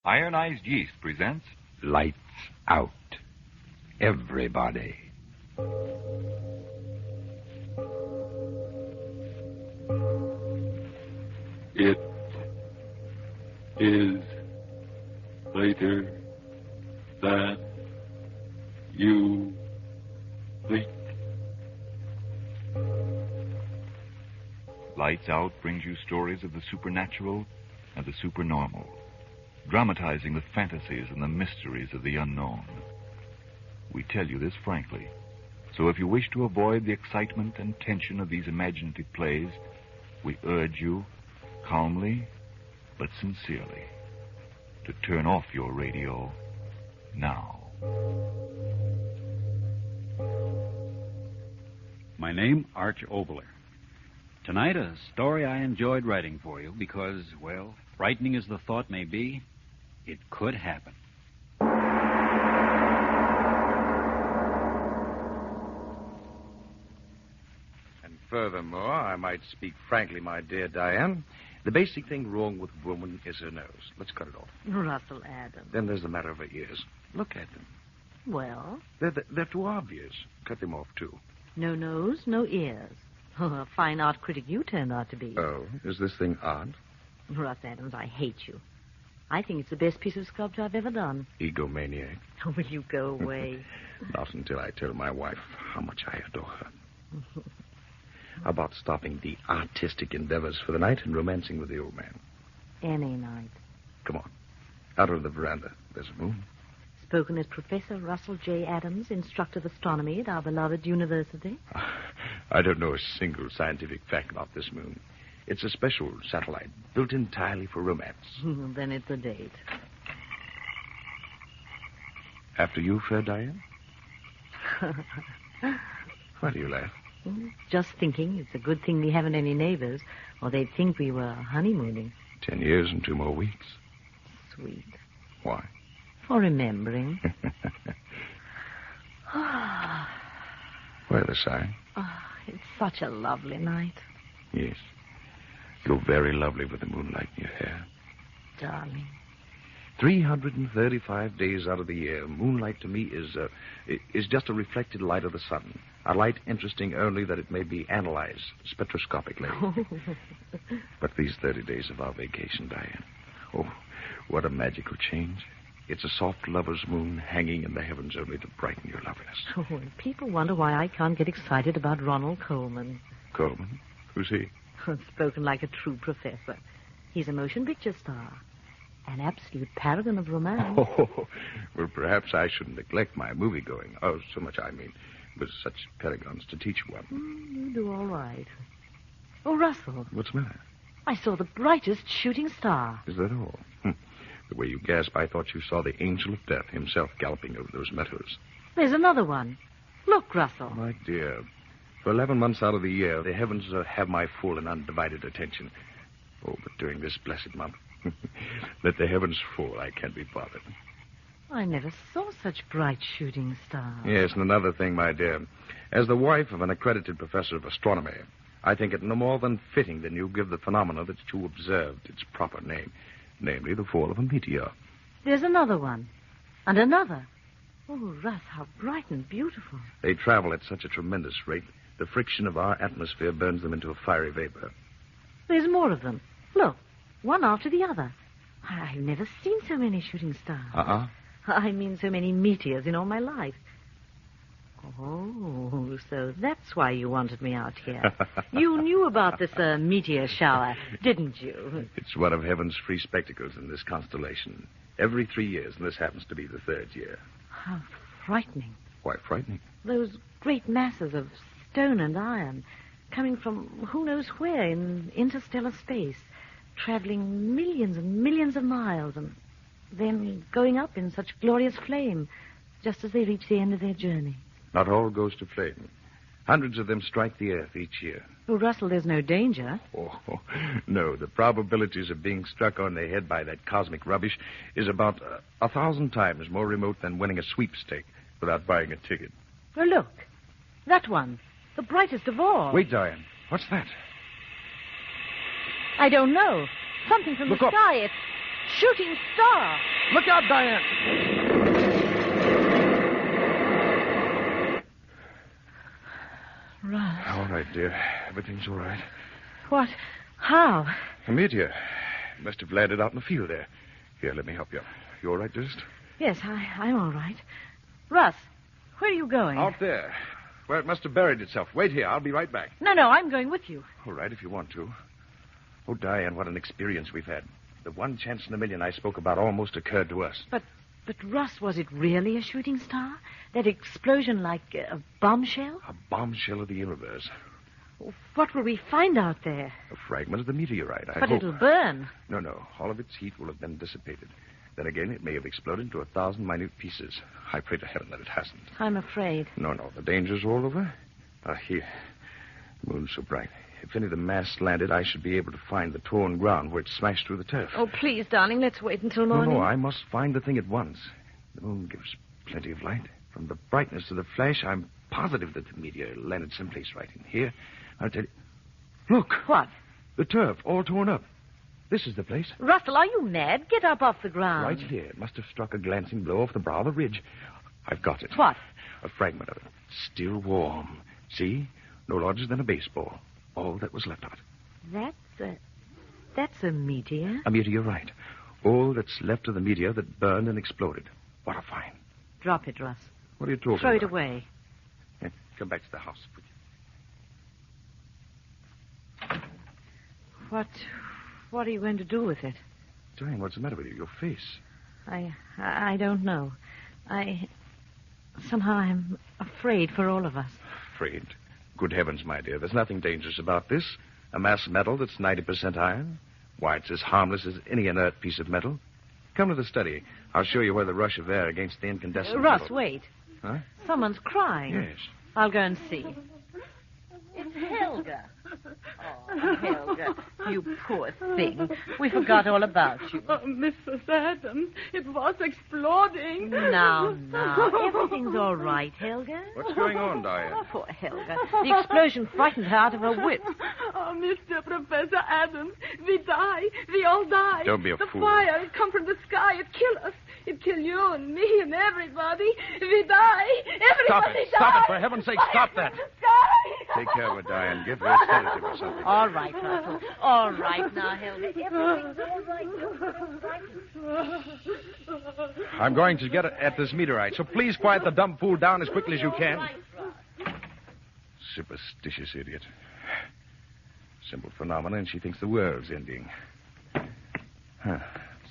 Ironized Yeast presents Lights Out. Everybody. It is later than you think. Lights Out brings you stories of the supernatural and the supernormal, dramatizing the fantasies and the mysteries of the unknown. We tell you this frankly, so if you wish to avoid the excitement and tension of these imaginative plays, we urge you, calmly but sincerely, to turn off your radio now. My name, Arch Oboler. Tonight, a story I enjoyed writing for you because, well, frightening as the thought may be, it could happen. And furthermore, I might speak frankly, my dear Diane, the basic thing wrong with woman is her nose. Let's cut it off. Russell Adams. Then there's the matter of her ears. Look at them. Well? They're too obvious. Cut them off, too. No nose, no ears. Oh, a fine art critic you turned out to be. Oh, is this thing odd? Russ Adams, I hate you. I think it's the best piece of sculpture I've ever done. Egomaniac. Oh, will you go away? Not until I tell my wife how much I adore her. How about stopping the artistic endeavors for the night and romancing with the old man? Any night. Come on. Out on the veranda. There's a moon. Spoken as Professor Russell J. Adams, instructor of astronomy at our beloved university. I don't know a single scientific fact about this moon. It's a special satellite built entirely for romance. Then it's a date. After you, fair Diane? Why do you laugh? Just thinking it's a good thing we haven't any neighbors, or they'd think we were honeymooning. 10 years and 2 more weeks. Sweet. Why? For remembering. Why the sigh? Oh, it's such a lovely night. Yes. You're very lovely with the moonlight in your hair. Darling. 335 days out of the year, moonlight to me is just a reflected light of the sun. A light interesting only that it may be analyzed spectroscopically. But these 30 days of our vacation, Diane, oh, what a magical change. It's a soft lover's moon hanging in the heavens only to brighten your loveliness. Oh, and people wonder why I can't get excited about Ronald Coleman. Coleman? Who's he? Spoken like a true professor. He's a motion picture star. An absolute paragon of romance. Oh, well, perhaps I shouldn't neglect my movie-going. Oh, so much I mean, with such paragons to teach one. You do all right. Oh, Russell. What's the matter? I saw the brightest shooting star. Is that all? The way you gasp, I thought you saw the angel of death himself galloping over those meadows. There's another one. Look, Russell. My dear, for 11 months out of the year, the heavens have my full and undivided attention. Oh, but during this blessed month, let the heavens fall. I can't be bothered. I never saw such bright shooting stars. Yes, and another thing, my dear. As the wife of an accredited professor of astronomy, I think it no more than fitting that you give the phenomena that you observed its proper name, namely the fall of a meteor. There's another one. And another. Oh, Russ, how bright and beautiful. They travel at such a tremendous rate, the friction of our atmosphere burns them into a fiery vapor. There's more of them. Look, one after the other. I've never seen so many shooting stars. I mean so many meteors in all my life. Oh, so that's why you wanted me out here. You knew about this meteor shower, didn't you? It's one of heaven's free spectacles in this constellation. Every 3 years, and this happens to be the 3rd year. How frightening. Why frightening? Those great masses of stone and iron coming from who knows where in interstellar space, traveling millions and millions of miles, and then going up in such glorious flame just as they reach the end of their journey. Not all goes to flame. Hundreds of them strike the earth each year. Well, Russell, there's no danger. Oh, no. The probabilities of being struck on the head by that cosmic rubbish is about 1,000 times more remote than winning a sweepstake without buying a ticket. Oh, look. That one. The brightest of all. Wait, Diane. What's that? I don't know. Something from Look the up. sky. It's shooting star. Look out, Diane! Russ. All right, dear. Everything's all right. What? How? A meteor. Must have landed out in the field there. Here, let me help you. You all right, dearest? Yes, I'm all right. Russ, where are you going? Out there. Where it must have buried itself. Wait here. I'll be right back. No, I'm going with you. All right, if you want to. Oh, Diane, what an experience we've had. The one chance in a million I spoke about almost occurred to us. But Russ, was it really a shooting star? That explosion like a bombshell? A bombshell of the universe. What will we find out there? A fragment of the meteorite, I But hope. it'll burn. No. All of its heat will have been dissipated. Then again, it may have exploded into 1,000 minute pieces. I pray to heaven that it hasn't. I'm afraid. No. The danger's all over. Here. The moon's so bright. If any of the mass landed, I should be able to find the torn ground where it smashed through the turf. Oh, please, darling, let's wait until morning. No, I must find the thing at once. The moon gives plenty of light. From the brightness of the flash, I'm positive that the meteor landed someplace right in here. I'll tell you. Look. What? The turf, all torn up. This is the place. Russell, are you mad? Get up off the ground. Right here. It must have struck a glancing blow off the brow of the ridge. I've got it. What? A fragment of it. Still warm. See? No larger than a baseball. All that was left of it. That's a meteor. A meteorite. All that's left of the meteor that burned and exploded. What a find. Drop it, Russ. What are you talking Throw about? it away. Yeah, come back to the house, would you? What are you going to do with it? Diane, what's the matter with you? Your face. I don't know. Somehow I'm afraid for all of us. Afraid? Good heavens, my dear. There's nothing dangerous about this. A mass metal that's 90% iron. Why, it's as harmless as any inert piece of metal. Come to the study. I'll show you where the rush of air against the incandescent... Russ, metal... wait. Huh? Someone's crying. Yes. I'll go and see. It's Helga. Oh, Helga, you poor thing. We forgot all about you. Oh, Mrs. Adams, it was exploding. Now. Everything's all right, Helga. What's going on, Diane? Oh, poor Helga. The explosion frightened her out of her wits. Oh, Mr. Professor Adams, we die. We all die. Don't be a the fool. The fire, it come from the sky. It kill us. It kill you and me and everybody. We die. Everybody dies. Stop it. For heaven's sake, stop that. Sky. Take care of her, Diane. Give her a sedative or something. All right, Russell. All right now, Helga. Everything's all right. I'm going to get at this meteorite, so please quiet the dumb fool down as quickly as you can. Superstitious idiot. Simple phenomena, and she thinks the world's ending.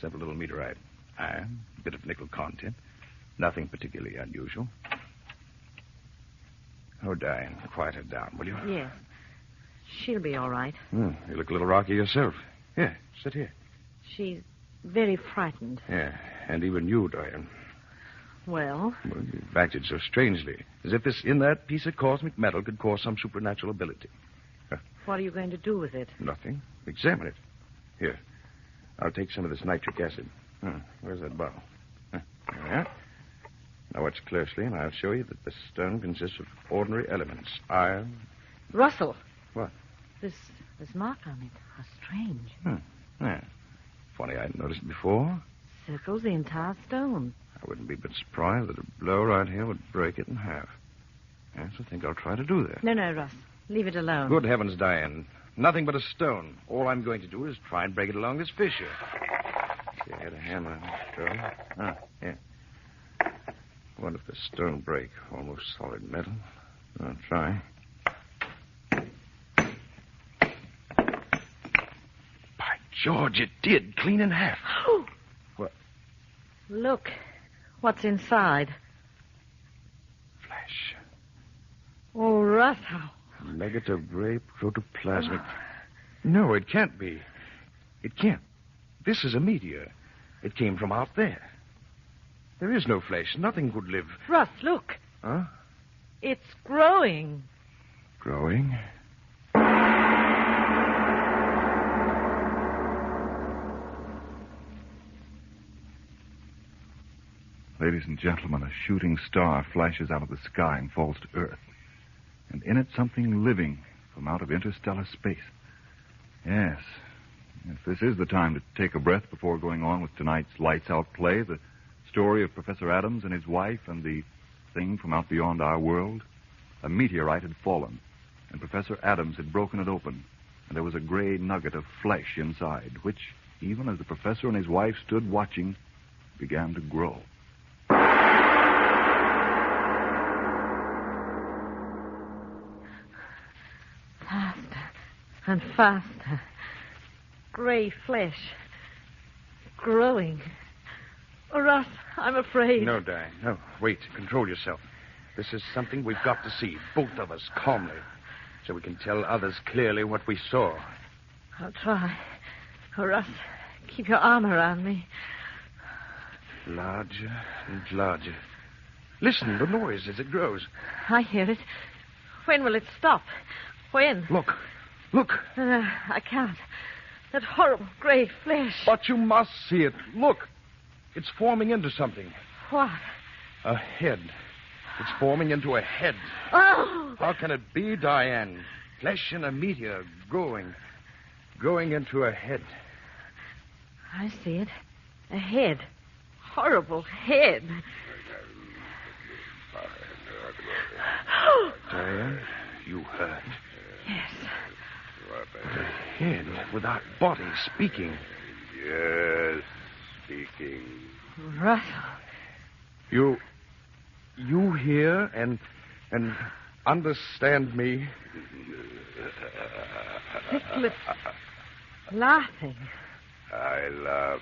Simple little meteorite. Iron, a bit of nickel content. Nothing particularly unusual. Oh, Diane, quiet her down, will you? Yes. She'll be all right. You look a little rocky yourself. Here, sit here. She's very frightened. Yeah, and even you, Diane. Well? Well, you've acted so strangely, as if this inert piece of cosmic metal could cause some supernatural ability. What are you going to do with it? Nothing. Examine it. Here, I'll take some of this nitric acid. Where's that bottle? There we are. Now watch closely, and I'll show you that the stone consists of ordinary elements. Iron. Russell. What? This mark on it. How strange. Yeah. Funny I hadn't noticed it before. Circles the entire stone. I wouldn't be a bit surprised that a blow right here would break it in half. Yes, I think I'll try to do that. No, Russ. Leave it alone. Good heavens, Diane. Nothing but a stone. All I'm going to do is try and break it along this fissure. See, I had a hammer. Yeah. What if the stone break? Almost solid metal. I'll try. By George, it did. Clean in half. What? Look. What's inside? Flesh. Oh, Russ, how... Negative gray protoplasmic. No, it can't be. It can't. This is a meteor. It came from out there. There is no flesh. Nothing could live. Russ, look. Huh? It's growing. Growing? Ladies and gentlemen, a shooting star flashes out of the sky and falls to Earth. And in it, something living from out of interstellar space. Yes, this is the time to take a breath before going on with tonight's lights-out play, the story of Professor Adams and his wife and the thing from out beyond our world. A meteorite had fallen, and Professor Adams had broken it open, and there was a gray nugget of flesh inside, which, even as the professor and his wife stood watching, began to grow. Faster and faster. Gray flesh. Growing. Oh, Russ, I'm afraid. No, Diane, no. Wait, control yourself. This is something we've got to see, both of us, calmly, so we can tell others clearly what we saw. I'll try. Oh, Russ, keep your arm around me. Larger and larger. Listen, the noise as it grows. I hear it. When will it stop? When? Look. I can't. That horrible gray flesh. But you must see it. Look. It's forming into something. What? A head. It's forming into a head. Oh! How can it be, Diane? Flesh in a meteor growing into a head. I see it. A head. Horrible head. Diane, you heard. Yes. A head without body speaking. Yes, speaking. Russell. You hear and understand me. Thick-lipped. Laughing. I laugh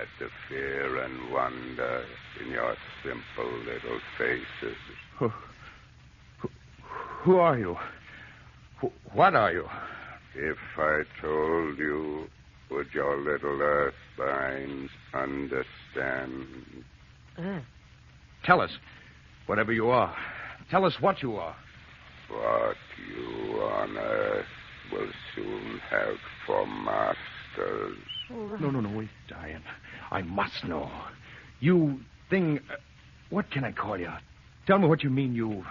at the fear and wonder in your simple little faces. Who are you? What are you? If I told you, would your little earth minds understand? Tell us, whatever you are. Tell us what you are. What you on earth will soon have for masters. No, wait, Diane. I must know. You thing... what can I call you? Tell me what you mean, you...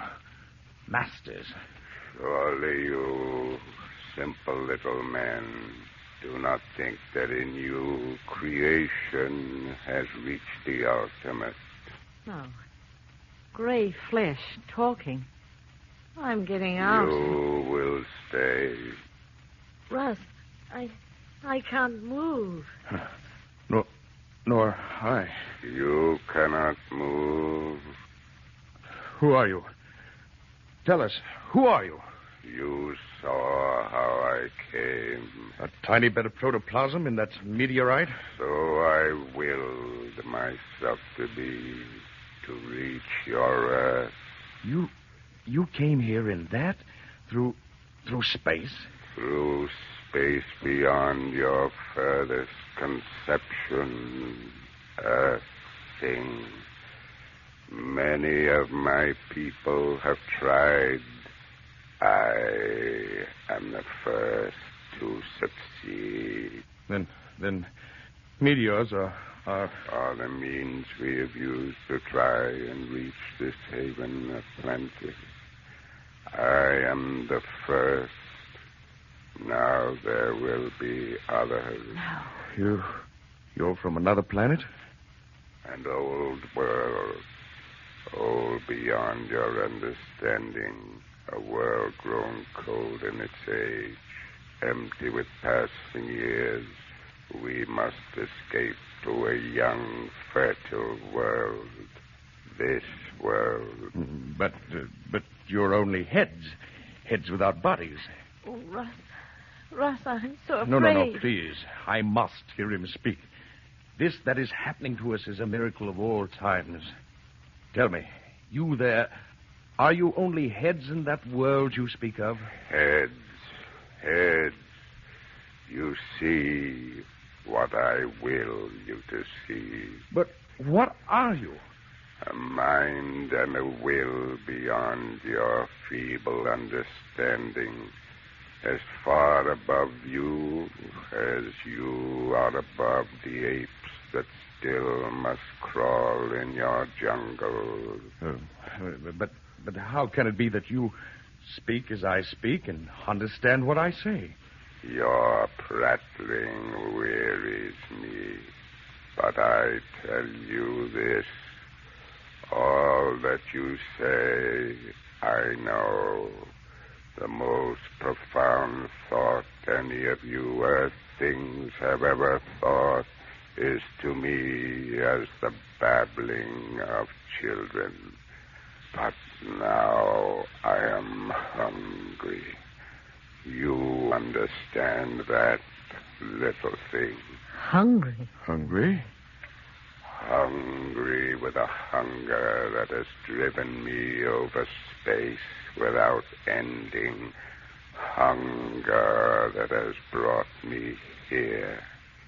masters. Surely you simple little men do not think that in you creation has reached the ultimate. No. Gray flesh talking. I'm getting out. You will stay. Russ, I can't move. Nor I. You cannot move. Who are you? Tell us, who are you? You saw how I came. A tiny bit of protoplasm in that meteorite? So I willed myself to be, to reach your earth. You came here in that? Through space? Through space beyond your furthest conception, earth thing. Many of my people have tried. I am the first to succeed. Then meteors are the means we have used to try and reach this haven of plenty. I am the first. Now there will be others. No. You're from another planet? An old world. Old beyond your understanding. A world grown cold in its age. Empty with passing years. We must escape to a young, fertile world. This world. But you're only heads. Heads without bodies. Oh, Russ, I'm so afraid. No, please. I must hear him speak. This that is happening to us is a miracle of all times. Tell me, you there, are you only heads in that world you speak of? Heads. You see what I will you to see. But what are you? A mind and a will beyond your feeble understanding. As far above you as you are above the apes that still must crawl in your jungle. But how can it be that you speak as I speak and understand what I say? Your prattling But I tell you this, all that you say, I know. The most profound thought any of you earth things have ever thought is to me as the babbling of children. But now I am hungry. You understand that, little thing? Hungry? Hungry? Hungry with a hunger that has driven me over space without ending. Hunger that has brought me here.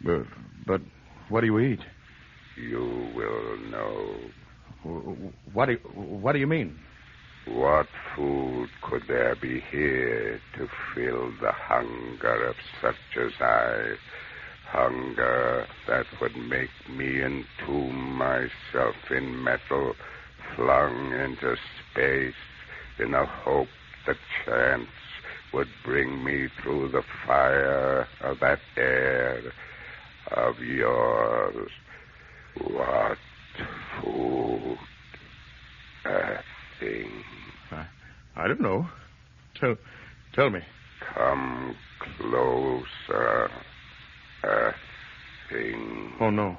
But what do you eat? You will know. What do you mean? What food could there be here to fill the hunger of such as I? Hunger that would make me entomb myself in metal, flung into space, in a hope that chance would bring me through the fire of that air of yours. What food? A thing. I don't know. Tell me. Come closer. A thing. Oh, no.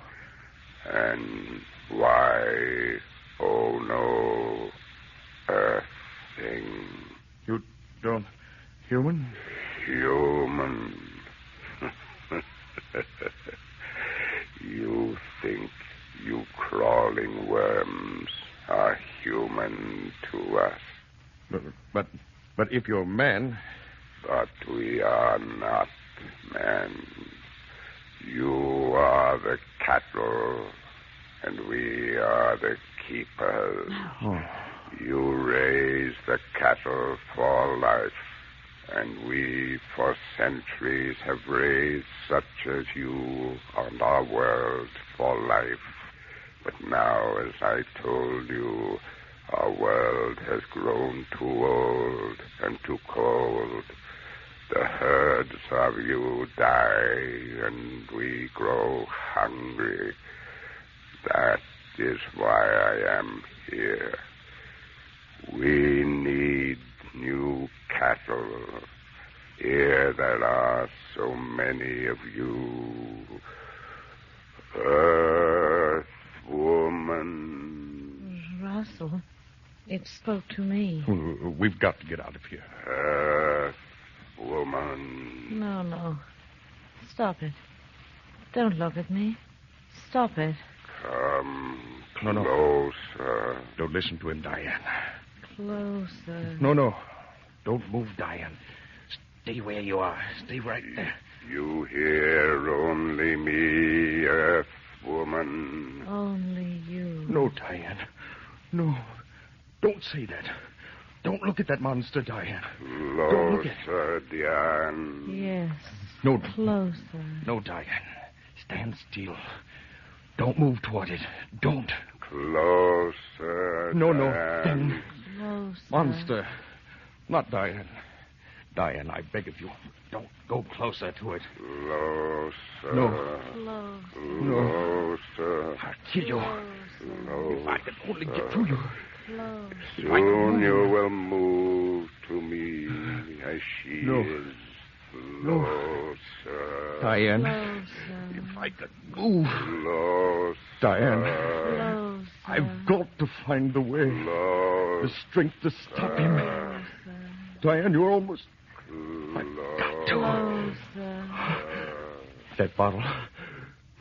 And why, oh, no, a thing. You don't... Human? Human. You think you crawling worms are human to us. But if you're man... But we are not men. You are the cattle, and we are the keepers. Oh. You raise the cattle for life, and we for centuries have raised such as you on our world for life. But now, as I told you, our world has grown too old and too cold. The herds of you die, and we grow hungry. That is why I am here. We need new cattle. Here there are so many of you. Earth woman. Russell, it spoke to me. We've got to get out of here. Earth woman. No. Stop it. Don't look at me. Stop it. Come No. closer. Don't listen to him, Diane. Closer. No. Don't move, Diane. Stay where you are. Stay right there. You hear only me, Earth woman. Only you. No, Diane. No. Don't say that. Don't look at that monster, Diane. Don't look at it. Closer, Diane. Yes. No. Closer. No, Diane. Stand still. Don't move toward it. Don't. Closer, No. Diane. Closer. Monster. Not Diane. Diane, I beg of you, don't go closer to it. Closer. No. Closer. Closer. I'll kill you. Closer. If I could only get through you. Closer. Soon you will move to me as she No. is. No. Closer. Diane, Closer. if I could move. Closer. Diane, Closer. I've got to find the way. The strength to stop him. Diane, you're almost... I've got to. Closer. That bottle.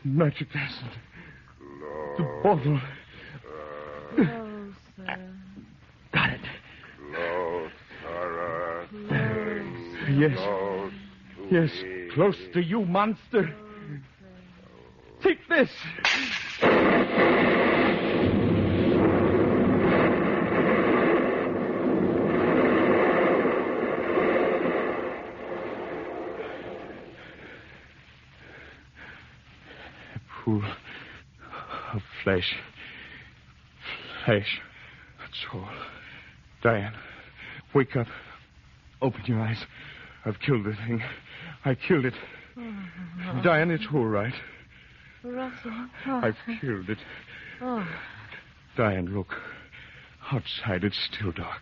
Nitric acid. The bottle. Closer. Got it. Closer. Yes. Close to Yes, me. close to you, monster. Take this. A pool of flesh. Flesh. That's all. Diane, wake up. Open your eyes. I've killed the thing. I killed it. Diane, it's all right. Rustling. Oh. I've killed it. Oh. Diane, look. Outside, it's still dark.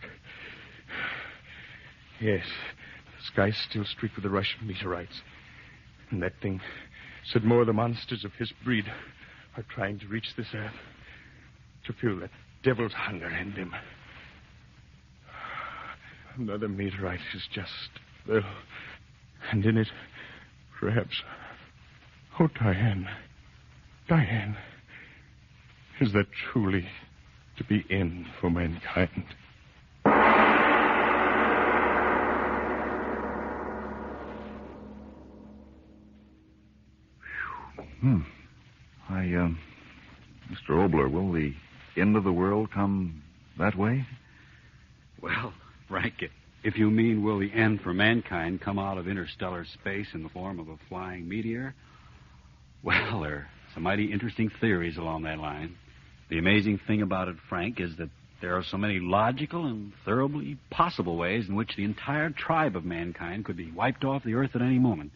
Yes, the sky's still streaked with the rush of meteorites. And that thing said more of the monsters of his breed are trying to reach this earth, to feel that devil's hunger in them. Another meteorite is just there. And in it, perhaps... Oh, Diane. Diane. Is that truly to be end for mankind? Mr. Obler, will the end of the world come that way? Well, Frank, if you mean will the end for mankind come out of interstellar space in the form of a flying meteor, well, there are some mighty interesting theories along that line. The amazing thing about it, Frank, is that there are so many logical and thoroughly possible ways in which the entire tribe of mankind could be wiped off the earth at any moment.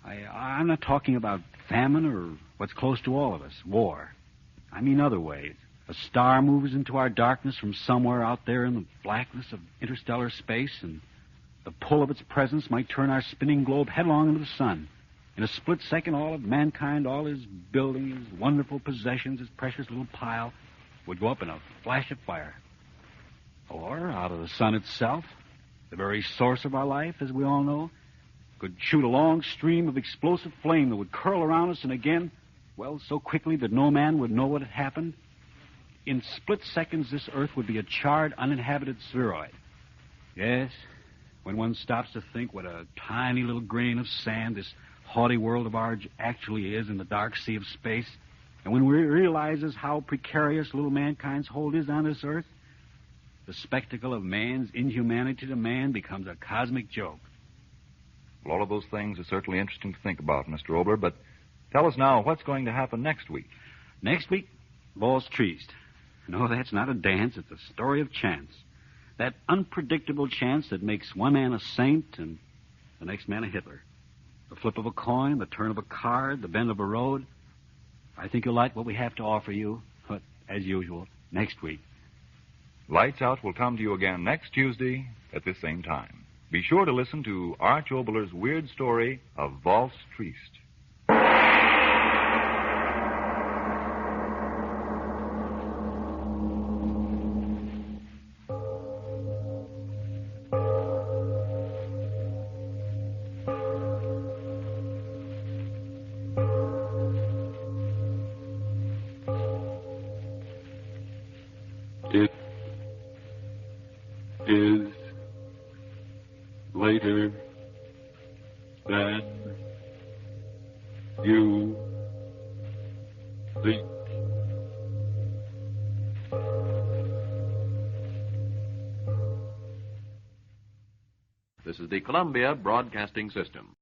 I'm not talking about famine or what's close to all of us, war. I mean other ways. A star moves into our darkness from somewhere out there in the blackness of interstellar space, and the pull of its presence might turn our spinning globe headlong into the sun. In a split second, all of mankind, all his buildings, his wonderful possessions, his precious little pile, would go up in a flash of fire. Or, out of the sun itself, the very source of our life, as we all know, could shoot a long stream of explosive flame that would curl around us and again, well, so quickly that no man would know what had happened. In split seconds, this earth would be a charred, uninhabited spheroid. Yes, when one stops to think what a tiny little grain of sand this haughty world of ours actually is in the dark sea of space, and when we realizes how precarious little mankind's hold is on this earth, the spectacle of man's inhumanity to man becomes a cosmic joke. Well, all of those things are certainly interesting to think about, Mr. Obler, but tell us now what's going to happen next week. Next week, ball's triste. No, that's not a dance. It's a story of chance. That unpredictable chance that makes one man a saint and the next man a Hitler. The flip of a coin, the turn of a card, the bend of a road. I think you'll like what we have to offer you, but as usual, next week. Lights Out will come to you again next Tuesday at this same time. Be sure to listen to Arch Obler's weird story of Valse Triste. It is later than you think. This is the Columbia Broadcasting System.